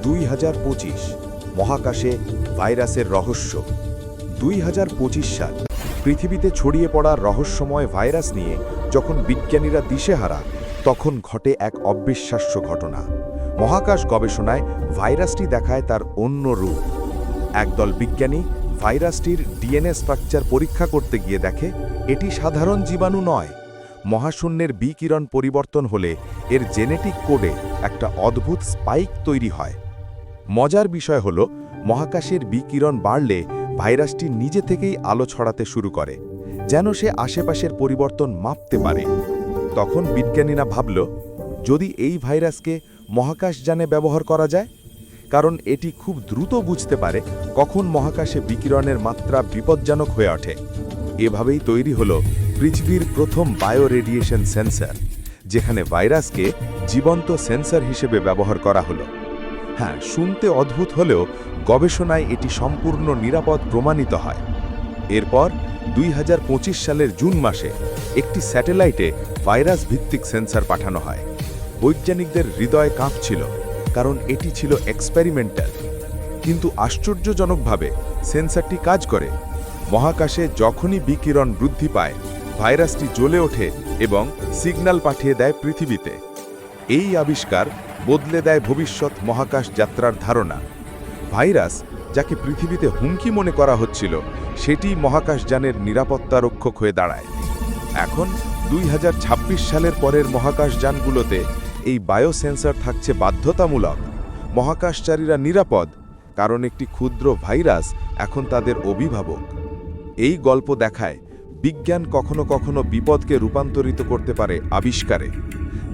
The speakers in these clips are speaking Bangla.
2025 মহাকাশে ভাইরাসের রহস্য। 2025 সাল পৃথিবীতে ছড়িয়ে পড়া রহস্যময় ভাইরাস নিয়ে যখন বিজ্ঞানীরা দিশেহারা, তখন ঘটে এক অবিশ্বাস্য ঘটনা। মহাকাশ গবেষণায় ভাইরাসটি দেখায় তার অন্য রূপ। একদল বিজ্ঞানী ভাইরাসটির ডিএনএ স্ট্রাকচার পরীক্ষা করতে গিয়ে দেখে এটি সাধারণ জীবাণু নয়। মহাশূন্যের বিকিরণ পরিবর্তন হলে এর জেনেটিক কোডে একটা অদ্ভুত স্পাইক তৈরি হয়। মজার বিষয় হল, মহাকাশের বিকিরণ বাড়লে ভাইরাসটি নিজে থেকেই আলো ছড়াতে শুরু করে, যেন সে আশেপাশের পরিবর্তন মাপতে পারে। তখন বিজ্ঞানীরা ভাবল, যদি এই ভাইরাসকে মহাকাশযানে ব্যবহার করা যায়, কারণ এটি খুব দ্রুত বুঝতে পারে কখন মহাকাশে বিকিরণের মাত্রা বিপজ্জনক হয়ে ওঠে। এভাবেই তৈরি হল পৃথিবীর প্রথম বায়ো রেডিয়েশন সেন্সর, যেখানে ভাইরাসকে জীবন্ত সেন্সর হিসেবে ব্যবহার করা হলো। হ্যাঁ, শুনতে অদ্ভুত হলেও গবেষণায় এটি সম্পূর্ণ নিরাপদ প্রমাণিত হয়। এরপর 2025 সালের জুন মাসে একটি স্যাটেলাইটে ভাইরাস ভিত্তিক সেন্সর পাঠানো হয়। বৈজ্ঞানিকদের হৃদয় কাঁপছিল, কারণ এটি ছিল এক্সপেরিমেন্টাল। কিন্তু আশ্চর্যজনকভাবে সেন্সরটি কাজ করে। মহাকাশে যখনই বিকিরণ বৃদ্ধি পায়, ভাইরাসটি জ্বলে ওঠে এবং সিগন্যাল পাঠিয়ে দেয় পৃথিবীতে। এই আবিষ্কার বদলে দেয় ভবিষ্যৎ মহাকাশ যাত্রার ধারণা। ভাইরাস, যাকে পৃথিবীতে হুমকি মনে করা হচ্ছিল, সেটি মহাকাশযানের নিরাপত্তা রক্ষক হয়ে দাঁড়ায়। এখন 2026 সালের পরের মহাকাশযানগুলোতে এই বায়োসেন্সর থাকছে বাধ্যতামূলক। মহাকাশচারীরা নিরাপদ, কারণ একটি ক্ষুদ্র ভাইরাস এখন তাদের অভিভাবক। এই গল্প দেখায় বিজ্ঞান কখনো কখনো বিপদকে রূপান্তরিত করতে পারে আবিষ্কারে,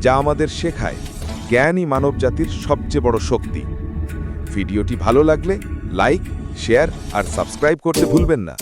যা আমাদের শেখায় জ্ঞানই মানবজাতির সবচেয়ে বড় শক্তি। ভিডিওটি ভালো লাগলে লাইক, শেয়ার আর সাবস্ক্রাইব করতে ভুলবেন না।